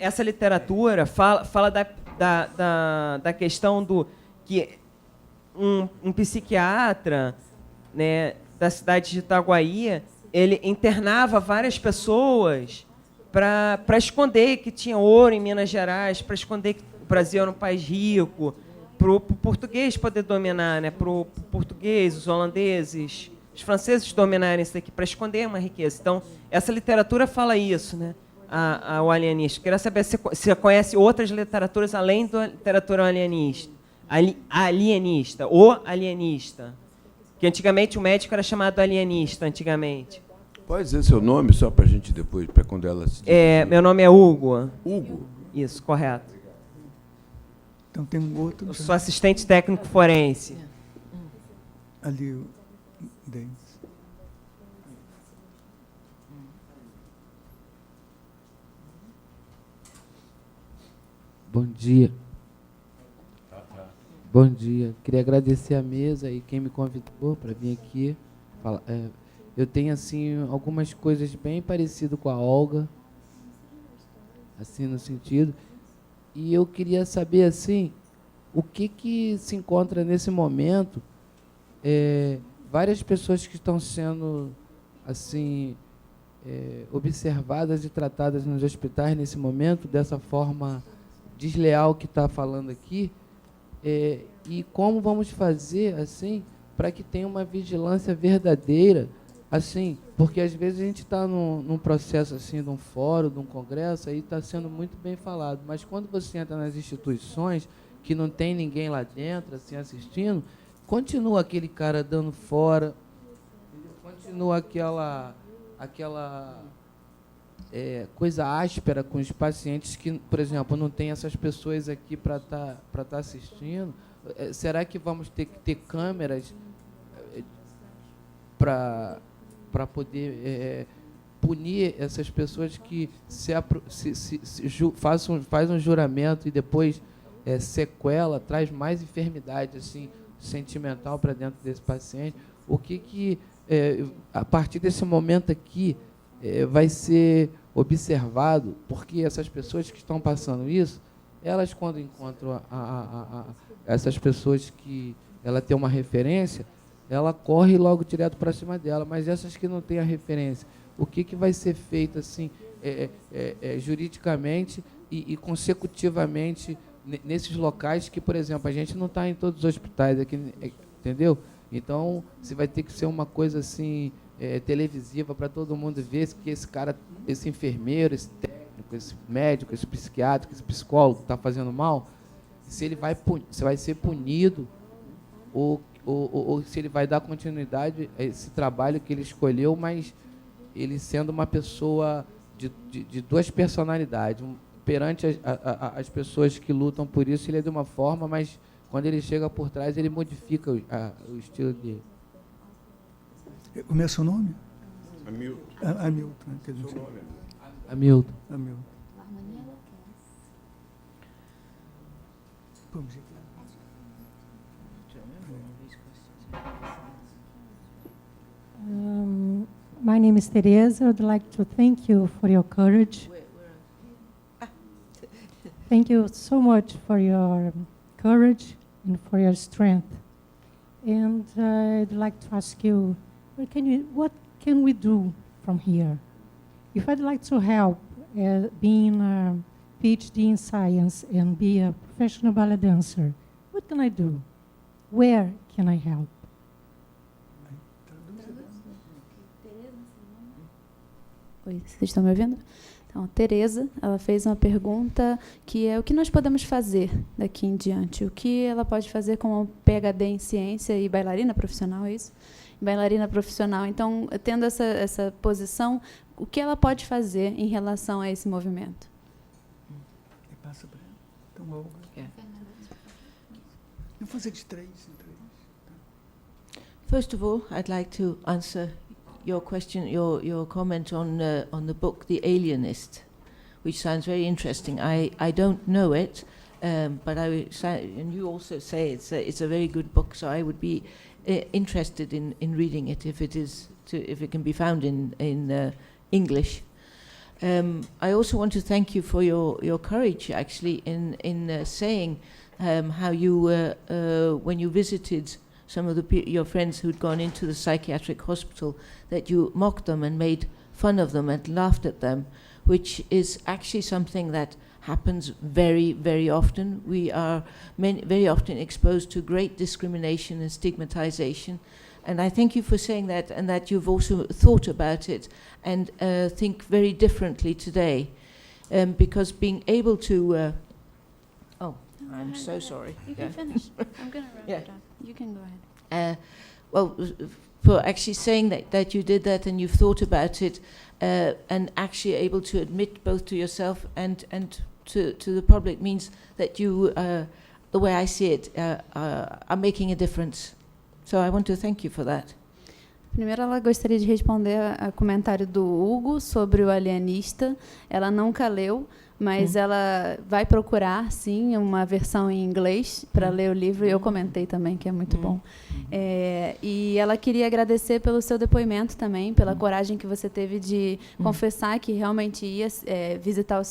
essa literatura fala da questão do que um psiquiatra, né, da cidade de Itaguaí, ele internava várias pessoas para esconder que tinha ouro em Minas Gerais, para esconder que o Brasil era um país rico, para o português poder dominar, né? Para o português, os holandeses, os franceses dominarem isso aqui, para esconder uma riqueza. Então, essa literatura fala isso, né? O alienista. Queria saber se você conhece outras literaturas além da literatura alienista. Alienista, o alienista. Que antigamente o médico era chamado alienista, antigamente. Pode dizer seu nome, só para a gente depois, para quando ela se Meu nome é Hugo. Hugo? Isso, correto. Então tem um outro. Eu sou assistente técnico forense. Ali, o Denis. Bom dia. Bom dia. Queria agradecer a mesa e quem me convidou para vir aqui. Eu tenho assim algumas coisas bem parecidas com a Olga, assim no sentido. E eu queria saber assim, o que se encontra nesse momento, várias pessoas que estão sendo assim observadas e tratadas nos hospitais nesse momento dessa forma desleal que está falando aqui, e como vamos fazer assim para que tenha uma vigilância verdadeira, assim, porque às vezes a gente está num processo assim, de um fórum, de um congresso, aí está sendo muito bem falado, mas quando você entra nas instituições que não tem ninguém lá dentro assim assistindo, continua aquele cara dando fora, continua aquela coisa áspera com os pacientes que, por exemplo, não tem essas pessoas aqui para tá assistindo. Será que vamos ter que ter câmeras para poder punir essas pessoas que faz um juramento e depois sequela, traz mais enfermidade assim, sentimental para dentro desse paciente? O que a partir desse momento aqui, vai ser observado, porque essas pessoas que estão passando isso, elas quando encontram essas pessoas que ela tem uma referência, ela corre logo direto para cima dela, mas essas que não têm a referência, o que vai ser feito assim, juridicamente e consecutivamente nesses locais que, por exemplo, a gente não está em todos os hospitais aqui, entendeu? Então, se vai ter que ser uma coisa assim, televisiva para todo mundo ver que esse cara, esse enfermeiro, esse técnico, esse médico, esse psiquiatra, esse psicólogo está fazendo mal, se ele vai ser punido ou se ele vai dar continuidade a esse trabalho que ele escolheu, mas ele sendo uma pessoa de duas personalidades. Perante as pessoas que lutam por isso, ele é de uma forma, mas quando ele chega por trás, ele modifica o estilo dele. Como é seu nome? Hamilton. Hamilton. Hamilton. Hamilton. Vamos ver. My name is Teresa. I would like to thank you for your courage. Thank you so much for your courage and for your strength. And I'd like to ask you, what can we do from here? If I'd like to help being a PhD in science and be a professional ballet dancer, what can I do? Where can I help? Oi, vocês estão me ouvindo? Então, a Teresa, ela fez uma pergunta que é o que nós podemos fazer daqui em diante? O que ela pode fazer como PhD em ciência e bailarina profissional, é isso? Bailarina profissional. Então, tendo essa posição, o que ela pode fazer em relação a esse movimento? Passa para ela. Então, Olga. Eu vou fazer de 3 em 3. First of all, I'd like to answer your question, your comment on the book The Alienist, which sounds very interesting. I don't know it, but and you also say it's a very good book, so I would be interested in reading it if it can be found in English. I also want to thank you for your courage, actually, in saying how you when you visited some of your friends who'd gone into the psychiatric hospital, that you mocked them and made fun of them and laughed at them, which is actually something that happens very, very often. We are very often exposed to great discrimination and stigmatization. And I thank you for saying that, and that you've also thought about it and think very differently today. Because being able to... I'm so sorry. You can finish. I'm going to wrap it up. You can go ahead. For actually saying that you did that and you've thought about it, and actually able to admit both to yourself and to the public, means that you, the way I see it, are making a difference. So I want to thank you for that. Primeiro, ela gostaria de responder ao comentário do Hugo sobre o alienista. Ela nunca leu, mas ela vai procurar, sim, uma versão em inglês para ler o livro. E eu comentei também, que é muito bom. E ela queria agradecer pelo seu depoimento também, pela coragem que você teve de confessar que realmente ia visitar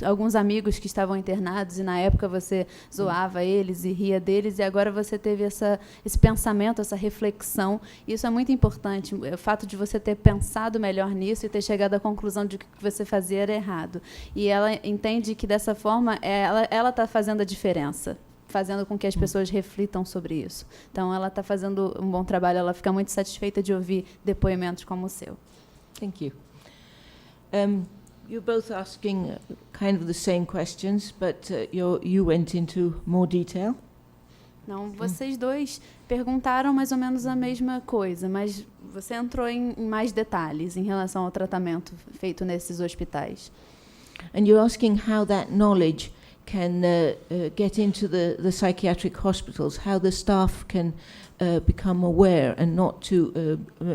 alguns amigos que estavam internados, e na época você zoava eles e ria deles, e agora você teve esse pensamento, essa reflexão. Isso é muito importante, o fato de você ter pensado melhor nisso e ter chegado à conclusão de que o que você fazia era errado. E ela entende que, dessa forma, ela está fazendo a diferença, fazendo com que as pessoas reflitam sobre isso. Então, ela está fazendo um bom trabalho, ela fica muito satisfeita de ouvir depoimentos como o seu. Thank you. You're both asking kind of the same questions, but you went into more detail. Não, vocês dois perguntaram mais ou menos a mesma coisa, mas você entrou em mais detalhes em relação ao tratamento feito nesses hospitais. And you're asking how that knowledge can get into the psychiatric hospitals, how the staff can become aware and not to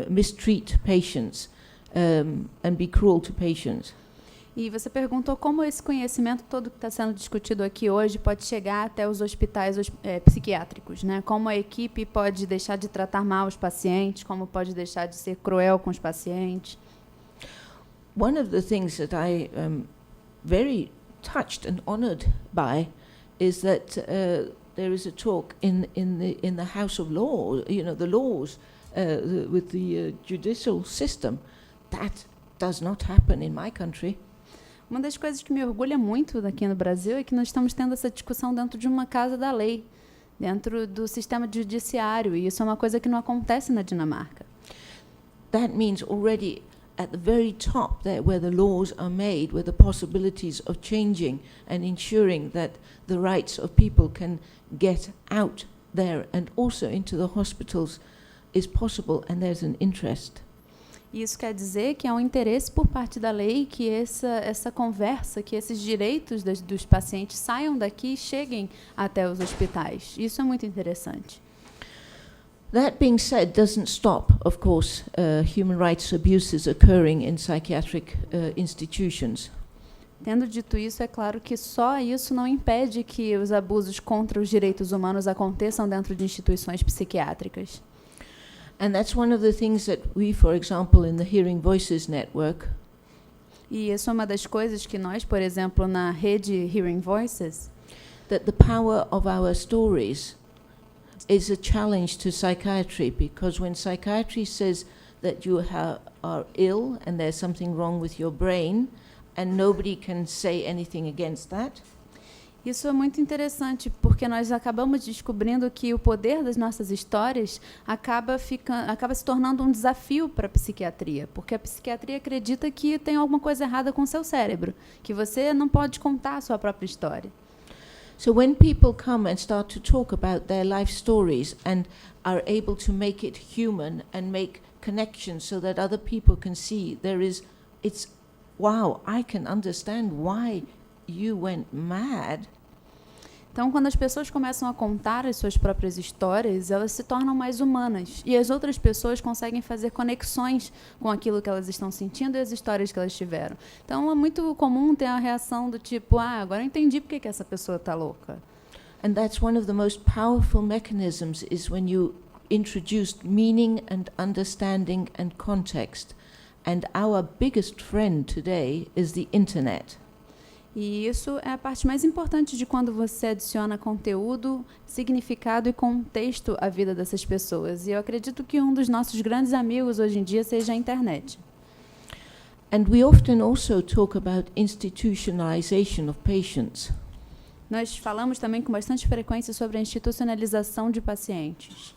mistreat patients and be cruel to patients. E você perguntou como esse conhecimento todo que está sendo discutido aqui hoje pode chegar até os hospitais psiquiátricos, né? Como a equipe pode deixar de tratar mal os pacientes, como pode deixar de ser cruel com os pacientes. One of the things that I am very touched and honored by is that there is a talk in the House of Law, the laws with the judicial system. That does not happen in my country. Uma das coisas que me orgulha muito aqui no Brasil é que nós estamos tendo essa discussão dentro de uma casa da lei, dentro do sistema judiciário, e isso é uma coisa que não acontece na Dinamarca. That means already at the very top there, where the laws are made, where the possibilities of changing and ensuring that the rights of people can get out there and also into the hospitals is possible, and there's an interest. Isso quer dizer que há um interesse por parte da lei que essa conversa, que esses direitos dos pacientes saiam daqui e cheguem até os hospitais. Isso é muito interessante. That being said, doesn't stop, of course, human rights abuses occurring in psychiatric institutions. Tendo dito isso, é claro que só isso não impede que os abusos contra os direitos humanos aconteçam dentro de instituições psiquiátricas. And that's one of the things that we, for example, in the Hearing Voices Network, e isso é uma das coisas que nós, por exemplo, na rede Hearing Voices, that the power of our stories is a challenge to psychiatry, because when psychiatry says that you are ill and there's something wrong with your brain, and nobody can say anything against that. Isso é muito interessante, porque nós acabamos descobrindo que o poder das nossas histórias acaba se tornando um desafio para a psiquiatria, porque a psiquiatria acredita que tem alguma coisa errada com o seu cérebro, que você não pode contar a sua própria história. So when people come and start to talk about their life stories and are able to make it human and make connections so that other people can see it's wow, I can understand why you went mad. Então, quando as pessoas começam a contar as suas próprias histórias, elas se tornam mais humanas. E as outras pessoas conseguem fazer conexões com aquilo que elas estão sentindo e as histórias que elas tiveram. Então, é muito comum ter a reação do tipo, agora eu entendi por que essa pessoa está louca. And that's one of the most powerful mechanisms, is when you introduced meaning and understanding and context. And our biggest friend today is the internet. E isso é a parte mais importante de quando você adiciona conteúdo, significado e contexto à vida dessas pessoas. E eu acredito que um dos nossos grandes amigos hoje em dia seja a internet. And we often also talk about institutionalization of patients. Nós falamos também com bastante frequência sobre a institucionalização de pacientes.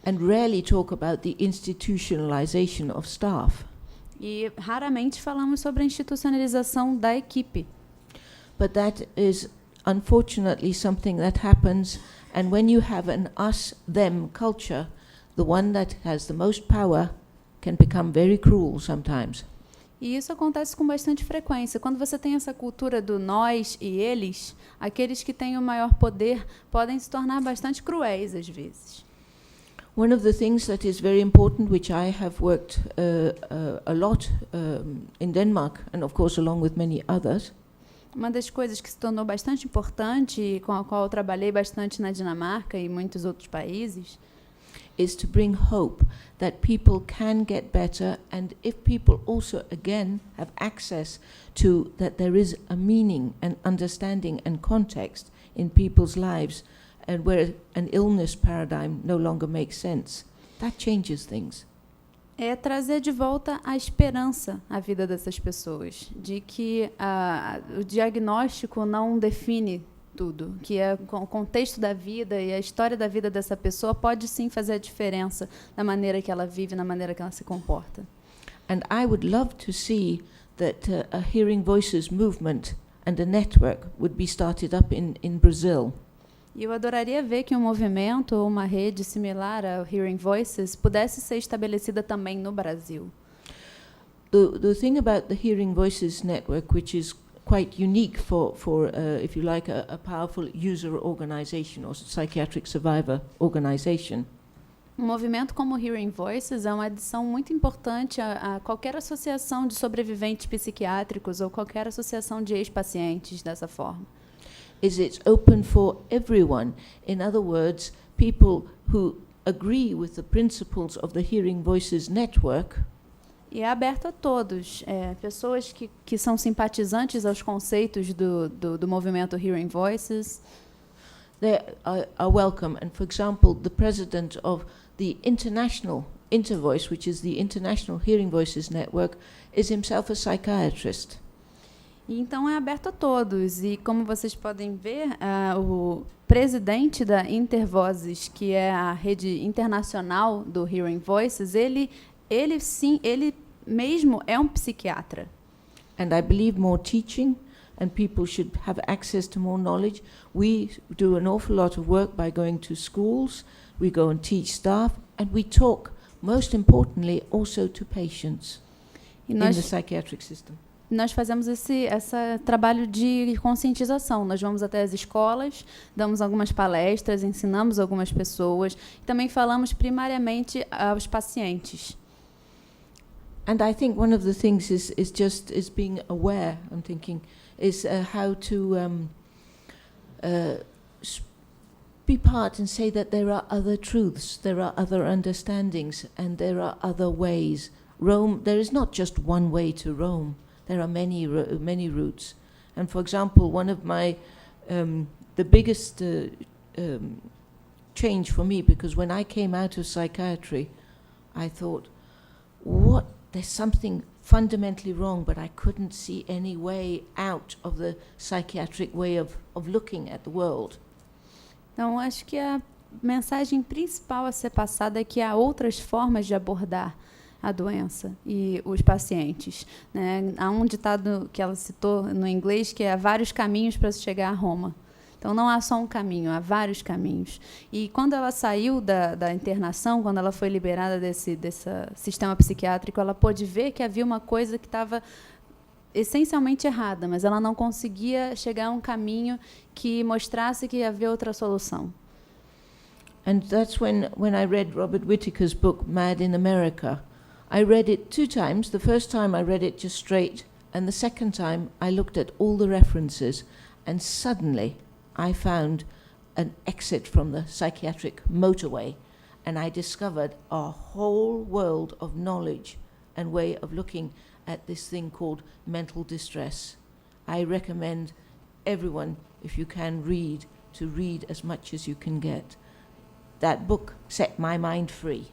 And rarely talk about the institutionalization of staff. E raramente falamos sobre a institucionalização da equipe. But that is unfortunately something that happens, and when you have an us-them culture, the one that has the most power can become very cruel sometimes. E isso acontece com bastante frequência. Quando você tem essa cultura do nós e eles, aqueles que têm o maior poder podem se tornar bastante cruéis às vezes. One of the things that is very important, which I have worked a lot in Denmark, and of course along with many others, Uma das coisas que se tornou bastante importante e com a qual eu trabalhei bastante na Dinamarca e muitos outros países, is to bring hope that people can get better, and if people also again have access to that there is a meaning and understanding and context in people's lives, and where an illness paradigm no longer makes sense, that changes things. é trazer de volta a esperança à vida dessas pessoas, de que o diagnóstico não define tudo, que o contexto da vida e a história da vida dessa pessoa pode sim fazer a diferença na maneira que ela vive, na maneira que ela se comporta. And I would love to see that a Hearing Voices movement and a network would be started up in Brazil. E eu adoraria ver que um movimento ou uma rede similar ao Hearing Voices pudesse ser estabelecida também no Brasil. The thing about the Hearing Voices network, which is quite unique for if you like, a powerful user organization or psychiatric survivor organization, Um movimento como o Hearing Voices é uma adição muito importante a qualquer associação de sobreviventes psiquiátricos ou qualquer associação de ex-pacientes dessa forma. is it's open for everyone. In other words, people who agree with the principles of the Hearing Voices network E é aberto a todos, pessoas que são simpatizantes aos conceitos do movimento Hearing Voices. they are welcome. And for example, the president of the International Intervoice, which is the International Hearing Voices Network, is himself a psychiatrist. E então é aberto a todos. E como vocês podem ver, o presidente da Intervozes, que é a rede internacional do Hearing Voices, ele mesmo é um psiquiatra. And I believe more teaching and people should have access to more knowledge. We do an awful lot of work by going to schools, we go and teach staff, and we talk, most importantly, also to patients E in the nós, psychiatric system. nós fazemos esse trabalho de conscientização. Nós vamos até as escolas, damos algumas palestras, ensinamos algumas pessoas, e também falamos primariamente aos pacientes. And I think one of the things is being aware, I'm thinking, is how to be part and say that there are other truths, there are other understandings, and there are other ways. Rome, there is not just one way to Rome. There are many routes. And for example, one of my, the biggest change for me, because when I came out of psychiatry, I thought, there's something fundamentally wrong, but I couldn't see any way out of the psychiatric way of looking at the world. Então, acho que a mensagem principal a ser passada é que há outras formas de abordar a doença e os pacientes, né? Há um ditado que ela citou no inglês que é: há vários caminhos para se chegar a Roma. Então, não há só um caminho, há vários caminhos. E quando ela saiu da internação, quando ela foi liberada desse sistema psiquiátrico, ela pôde ver que havia uma coisa que estava essencialmente errada, mas ela não conseguia chegar a um caminho que mostrasse que havia outra solução. And that's when I read Robert Whittaker's book, Mad in America. I read it 2 times. The first time I read it just straight, and the second time I looked at all the references, and suddenly I found an exit from the psychiatric motorway, and I discovered a whole world of knowledge and way of looking at this thing called mental distress. I recommend everyone, if you can read, to read as much as you can get. That book set my mind free.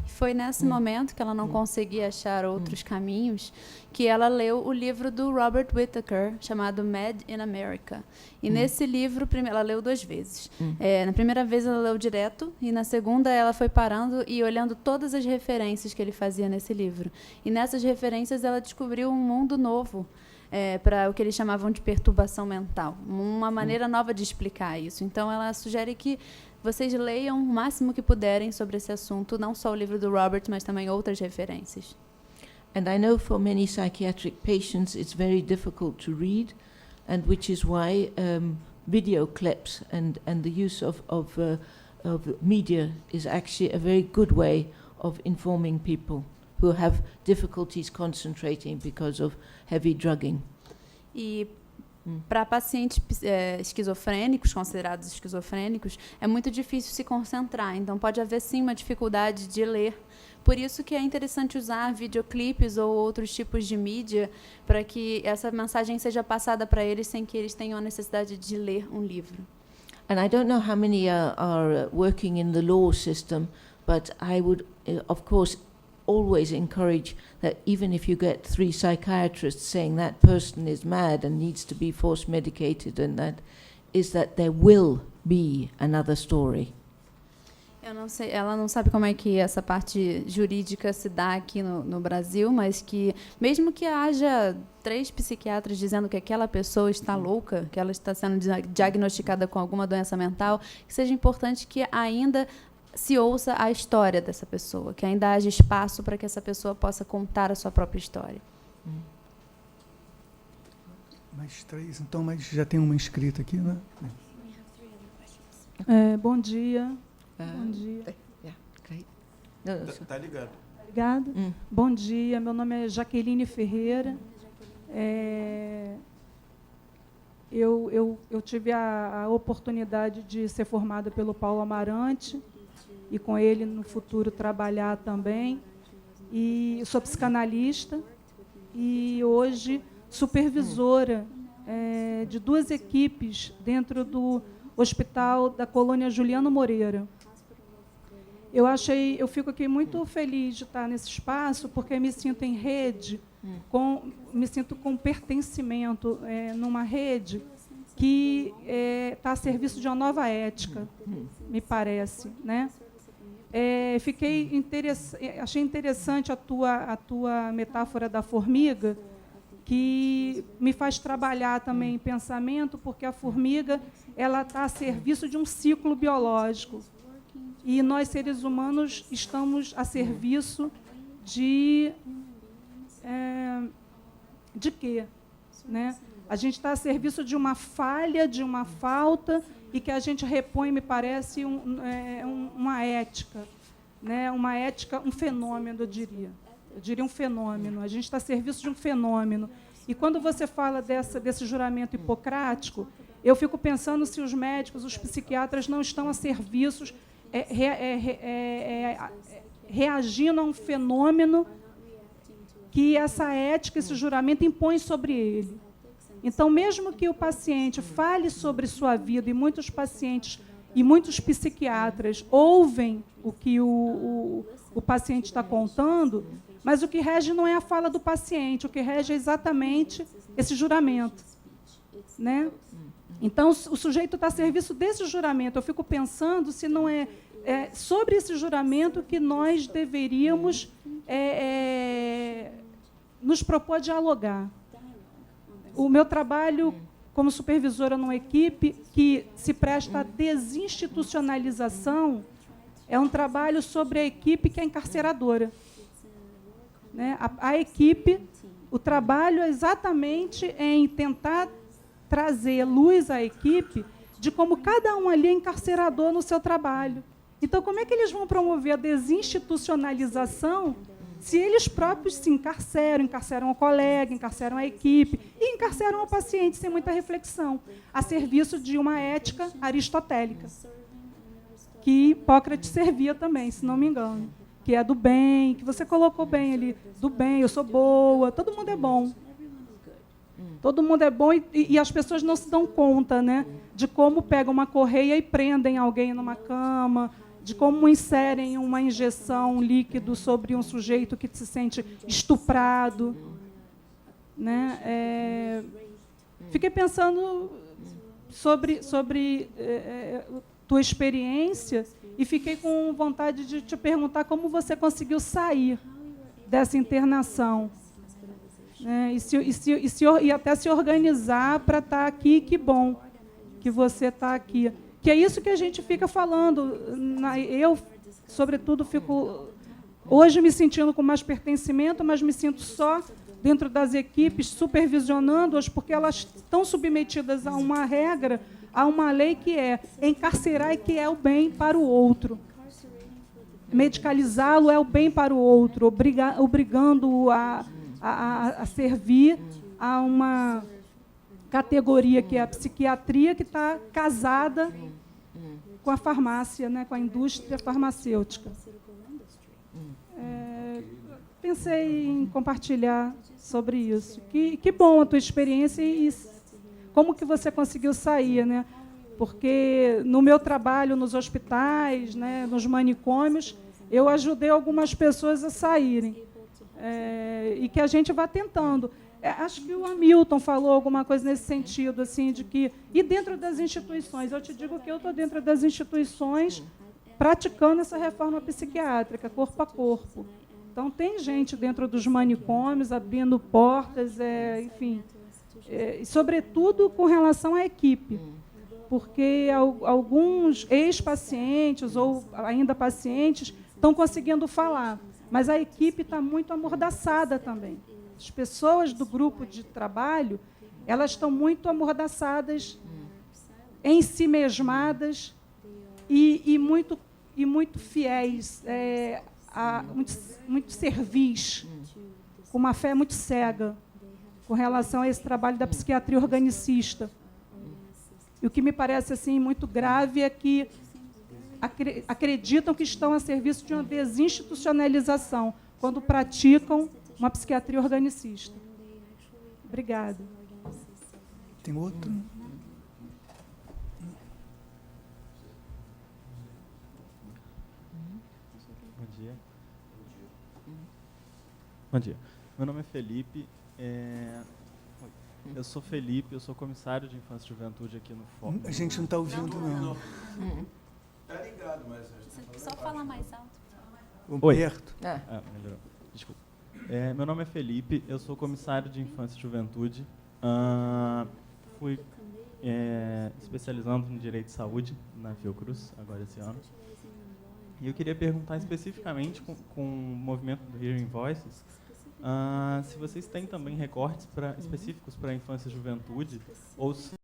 Foi nesse momento que ela não conseguia achar outros caminhos que ela leu o livro do Robert Whittaker, chamado Mad in America. E nesse livro, ela leu 2 vezes. Na primeira vez ela leu direto, e na segunda ela foi parando e olhando todas as referências que ele fazia nesse livro. E nessas referências ela descobriu um mundo novo, para o que eles chamavam de perturbação mental. Uma maneira nova de explicar isso. Então ela sugere que vocês leiam o máximo que puderem sobre esse assunto, não só o livro do Robert, mas também outras referências. And I know for many psychiatric patients it's very difficult to read, and which is why video clips and the use of media is actually a very good way of informing people who have difficulties concentrating because of heavy drugging. E para pacientes esquizofrênicos, considerados esquizofrênicos, é muito difícil se concentrar. Então, pode haver, sim, uma dificuldade de ler. Por isso que é interessante usar videoclipes ou outros tipos de mídia para que essa mensagem seja passada para eles sem que eles tenham a necessidade de ler um livro. And I don't know how many are working in the law system, but I would, of course, always encourage that even if you get 3 psychiatrists saying that person is mad and needs to be force medicated, and that is that there will be another story. Eu não sei, ela não sabe como é que essa parte jurídica se dá aqui no Brasil, mas que mesmo que haja 3 psiquiatras dizendo que aquela pessoa está louca, que ela está sendo diagnosticada com alguma doença mental, que seja importante que ainda se ouça a história dessa pessoa, que ainda haja espaço para que essa pessoa possa contar a sua própria história. Mais 3, então, mas já tem uma inscrita aqui, né? Bom dia. Bom dia. Yeah, great. Tá ligado. Obrigada. Bom dia, meu nome é Jaqueline Ferreira. Eu tive a oportunidade de ser formada pelo Paulo Amarante e com ele no futuro trabalhar também. E sou psicanalista e hoje supervisora de 2 equipes dentro do Hospital da Colônia Juliano Moreira. Eu fico aqui muito feliz de estar nesse espaço, porque me sinto em rede, me sinto com pertencimento numa rede que está a serviço de uma nova ética, me parece, né? Achei interessante a tua metáfora da formiga, que me faz trabalhar também em pensamento, porque a formiga ela está a serviço de um ciclo biológico. E nós, seres humanos, estamos a serviço de quê? Né? A gente está a serviço de uma falha, de uma falta, e que a gente repõe, me parece, uma ética. Né? Uma ética, um fenômeno, eu diria. Eu diria um fenômeno. A gente está a serviço de um fenômeno. E quando você fala desse juramento hipocrático, eu fico pensando se os médicos, os psiquiatras não estão a serviço, reagindo a um fenômeno que essa ética, esse juramento impõe sobre ele. Então, mesmo que o paciente fale sobre sua vida, e muitos pacientes e muitos psiquiatras ouvem o que o paciente está contando, mas o que rege não é a fala do paciente, o que rege é exatamente esse juramento. Né? Então, o sujeito está a serviço desse juramento. Eu fico pensando se não é sobre esse juramento que nós deveríamos nos propor dialogar. O meu trabalho como supervisora numa equipe que se presta à desinstitucionalização é um trabalho sobre a equipe que é encarceradora. Né? A equipe, o trabalho é exatamente em tentar trazer luz à equipe de como cada um ali é encarcerador no seu trabalho. Então, como é que eles vão promover a desinstitucionalização se eles próprios se encarceram o colega, encarceram a equipe e encarceram o paciente sem muita reflexão, a serviço de uma ética aristotélica, que Hipócrates servia também, se não me engano, que é do bem, que você colocou bem ali, do bem, eu sou boa, todo mundo é bom. Todo mundo é bom e as pessoas não se dão conta, né, de como pegam uma correia e prendem alguém numa cama, de como inserem uma injeção, um líquido sobre um sujeito que se sente estuprado. Né? Fiquei pensando sobre tua experiência e fiquei com vontade de te perguntar como você conseguiu sair dessa internação. Né? E até se organizar para estar aqui. Que bom que você está aqui. Que é isso que a gente fica falando. Eu, sobretudo, fico hoje me sentindo com mais pertencimento, mas me sinto só dentro das equipes, supervisionando-as, porque elas estão submetidas a uma regra, a uma lei que é encarcerar e que é o bem para o outro. Medicalizá-lo é o bem para o outro, obrigando-o a servir a uma categoria que é a psiquiatria, que está casada com a farmácia, né, com a indústria farmacêutica. Pensei em compartilhar sobre isso. Que bom a tua experiência e como que você conseguiu sair, né? Porque no meu trabalho nos hospitais, né, nos manicômios, eu ajudei algumas pessoas a saírem. E que a gente vai tentando. Acho que o Hamilton falou alguma coisa nesse sentido, assim, de que... E dentro das instituições, eu te digo que eu estou dentro das instituições praticando essa reforma psiquiátrica, corpo a corpo. Então, tem gente dentro dos manicômios, abrindo portas, enfim. E, sobretudo, com relação à equipe. Porque alguns ex-pacientes ou ainda pacientes estão conseguindo falar. Mas a equipe está muito amordaçada também. As pessoas do grupo de trabalho, elas estão muito amordaçadas, em si mesmadas e muito fiéis, muito servis, com uma fé muito cega com relação a esse trabalho da psiquiatria organicista. E o que me parece assim muito grave é que acreditam que estão a serviço de uma desinstitucionalização, quando praticam uma psiquiatria organicista. Obrigada. Tem outro? Bom dia. Bom dia. Meu nome é Felipe. Eu sou Felipe, eu sou comissário de Infância e Juventude aqui no Fórum. A gente não está ouvindo, não. Está ligado, mas... Só falar mais alto. Humberto. Melhorou. Desculpa. Meu nome é Felipe, eu sou comissário de Infância e Juventude. Fui especializando no Direito de Saúde na Fiocruz, agora esse ano. E eu queria perguntar especificamente com o movimento do Hearing Voices, se vocês têm também recortes específicos para a infância e juventude, ou se